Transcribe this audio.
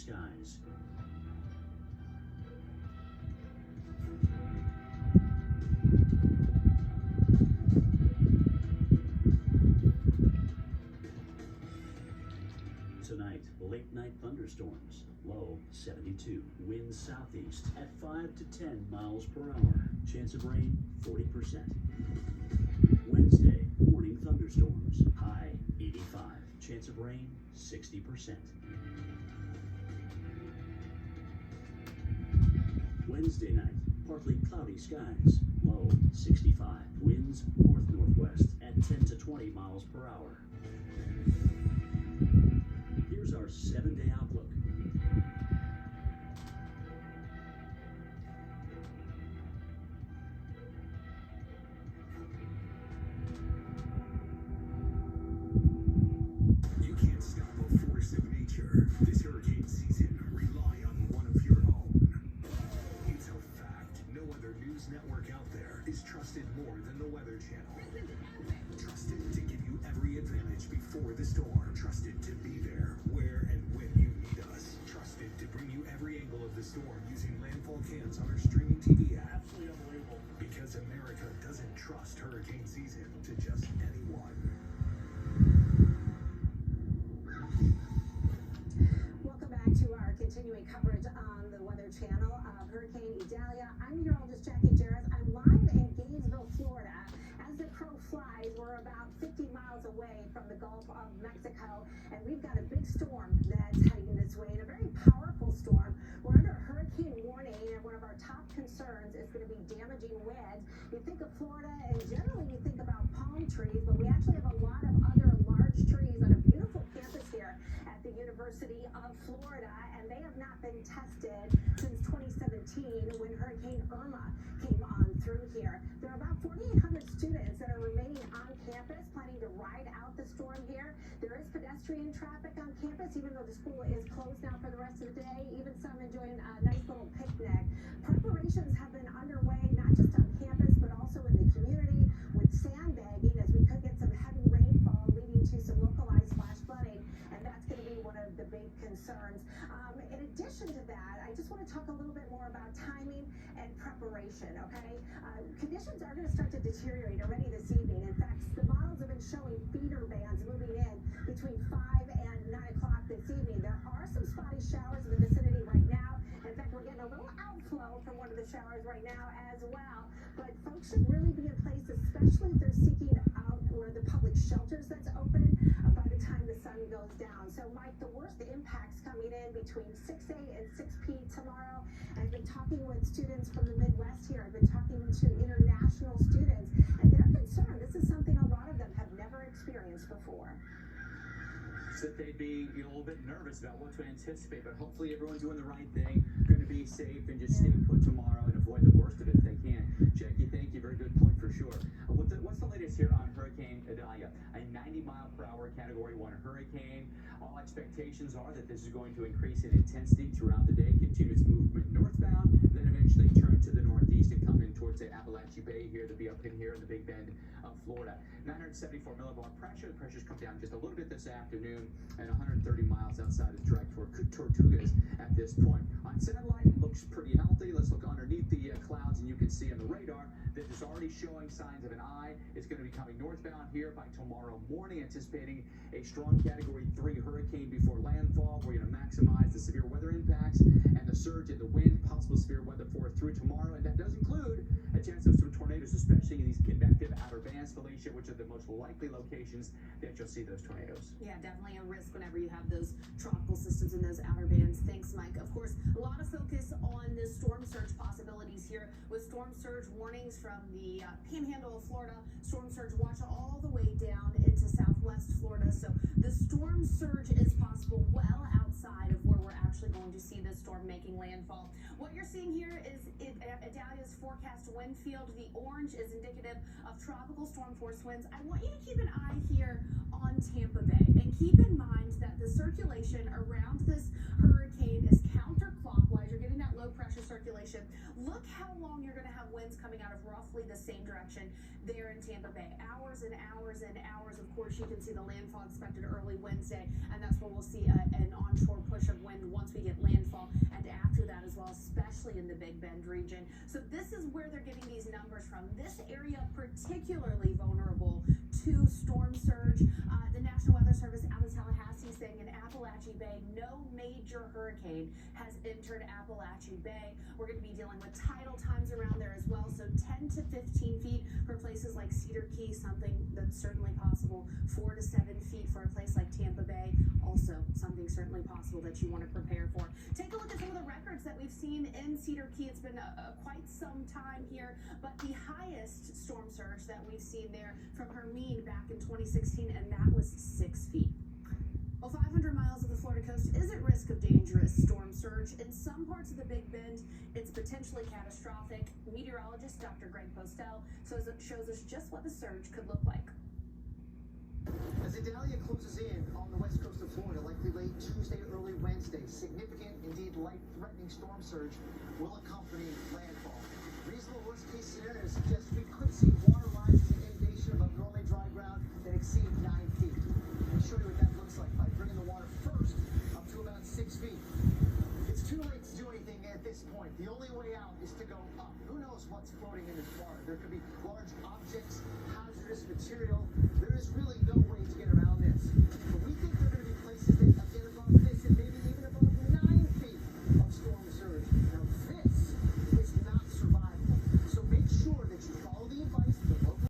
skies. Tonight, late night thunderstorms, low 72, winds southeast at 5 to 10 miles per hour, chance of rain 40%. Wednesday, morning thunderstorms, high 85, chance of rain 60%. Wednesday night, partly cloudy skies, low 65, winds north-northwest at 10 to 20 miles per hour. Here's our 7-day outlook. You can't stop a force of nature. This hurricane season, rely on one of your own. It's a fact. No other news network out there is trusted more than the Weather Channel. Trusted to give you every advantage before the storm. Trusted to be there where and when you need us. Trusted to bring you every angle of the storm using landfall cams on our streaming TV app. Absolutely unbelievable. Because America doesn't trust hurricane season to just anyone. Welcome back to our continuing coverage on the Weather Channel of Hurricane Idalia. I'm meteorologist Jackie Jarrett. I'm live in Gainesville, Florida. As the crow flies, we're about 50 miles away from the Gulf of Mexico, and we've got a big storm that's heading this way, and a very powerful storm. We're under a hurricane warning, and one of our top concerns is going to be damaging winds. You think of Florida, and generally you think about palm trees, but we actually have a lot of other large trees on a beautiful campus here at the University of Florida, and they have not been tested since 2017 when Hurricane Irma came on through here. There are about 4,800 students that are remaining on campus planning to ride out the storm here. There is pedestrian traffic on campus, even though the school is closed now for the rest of the day, even some enjoying a nice little picnic. Preparations have been underway, not just on campus, but also in the community with sandbagging, as we could get some heavy rainfall leading to some localized flash flooding, and that's going to be one of the big concerns. In addition to that, I just want to talk a little bit more about timing and preparation, okay? Conditions are going to start to deteriorate already this evening. In fact, the models have been showing feeder bands moving in between 5 and 9 o'clock this evening. There are some spotty showers in the vicinity right now. In fact, we're getting a little outflow from one of the showers right now as well. But folks should really be in place, especially if they're seeking out where the public shelters that's open by the time the sun goes down. So, Mike, the worst impacts coming in between 6A and 6P tomorrow. I've been talking with students from the Midwest here. I've been talking to international students, and they're concerned. This is something a lot of them have never experienced before. That they'd be a little bit nervous about what to anticipate, but hopefully everyone's doing the right thing, going to be safe, and just stay put tomorrow and avoid the worst of it if they can. Jackie, thank you. Very good point for sure. What's the latest here on Hurricane Idalia? A 90-mile-per-hour Category 1 hurricane. All expectations are that this is going to increase in intensity throughout the day, continue its movement northbound, then eventually turn to the northeast and come in towards the Appalachian Bay here to be up in here in the Big Bend of Florida. 974 millibar pressure. The pressure's come down just a little bit this afternoon and 130 miles outside of direct Tortugas at this point. On satellite, it looks pretty healthy. Let's look underneath the clouds, and you can see on the radar that it's already showing signs of an eye. It's going to be coming northbound here by tomorrow morning, anticipating a strong Category 3 hurricane before landfall. We're going to maximize the severe weather impacts and the surge in the wind, possible severe weather for through tomorrow, and that does include a chance of some tornadoes, especially in these convective outer bands, Felicia, which are the most likely locations that you'll see those tornadoes. Yeah, definitely a risk whenever you have those tropical systems in those outer bands. Thanks, Mike. Of course, a lot of focus on the storm surge possibilities here with storm surge warnings from the panhandle of Florida, storm surge watch all the way down into southwest Florida. So the storm surge is possible well outside of where we're actually going to see this storm making landfall. What you're seeing here is Idalia's forecast wind field. The orange is indicative of tropical storm force winds. I want you to keep an eye here on Tampa Bay, and keep in mind that the circulation around this hurricane is counterclockwise. You're getting that low pressure circulation circulation. Look how long you're going to have winds coming out of roughly the same direction there in Tampa Bay. Hours and hours and hours. Of course, you can see the landfall expected early Wednesday, and that's where we'll see an onshore push of wind once we get landfall, and after that as well, especially in the Big Bend region. So this is where they're getting these numbers from. This area particularly vulnerable to storm surge. The National Weather Service out of Tallahassee saying in Appalachia Bay, no major hurricane has entered Appalachia Bay. We're going to be dealing with tidal times around there as well, so 10 to 15 feet for places like Cedar Key, something that's certainly possible. 4 to 7 feet for a place like Tampa Bay, also something certainly possible that you want to prepare for. Take a look at some of the records that we've seen in Cedar Key. It's been quite some time here, but the highest storm surge that we've seen there from Hermine back in 2016, and that was 6 feet. Well, 500 miles of the Florida coast is at risk of dangerous storm surge. In some parts of the Big Bend, it's potentially catastrophic. Meteorologist Dr. Greg Postel shows us just what the surge could look like. As Idalia closes in on the west coast of Florida, likely late Tuesday, early Wednesday, significant, indeed life-threatening storm surge will accompany landfall. Reasonable worst-case scenarios suggest we could see water rises and inundation above normally dry ground that exceed 9 feet. We'll show you what that looks like by bringing the water first up to about 6 feet. It's too late to do anything at this point. The only way out is to go up. Who knows what's floating in this water? There could be large objects, hazardous material.